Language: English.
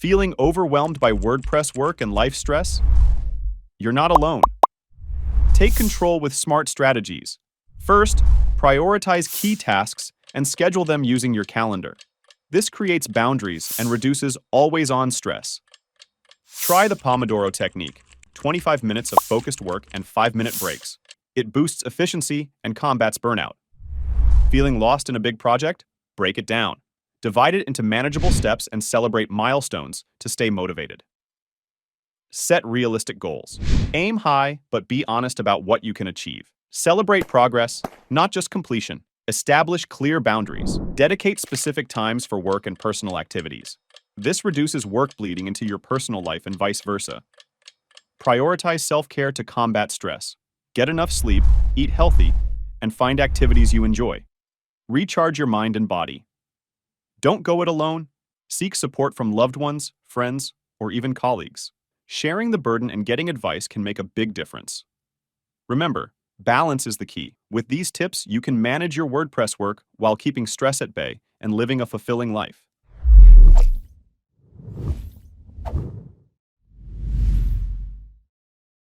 Feeling overwhelmed by WordPress work and life stress? You're not alone. Take control with smart strategies. First, prioritize key tasks and schedule them using your calendar. This creates boundaries and reduces always-on stress. Try the Pomodoro technique, 25 minutes of focused work and 5-minute breaks. It boosts efficiency and combats burnout. Feeling lost in a big project? Break it down. Divide it into manageable steps and celebrate milestones to stay motivated. Set realistic goals. Aim high, but be honest about what you can achieve. Celebrate progress, not just completion. Establish clear boundaries. Dedicate specific times for work and personal activities. This reduces work bleeding into your personal life and vice versa. Prioritize self-care to combat stress. Get enough sleep, eat healthy, and find activities you enjoy. Recharge your mind and body. Don't go it alone. Seek support from loved ones, friends, or even colleagues. Sharing the burden and getting advice can make a big difference. Remember, balance is the key. With these tips, you can manage your WordPress work while keeping stress at bay and living a fulfilling life.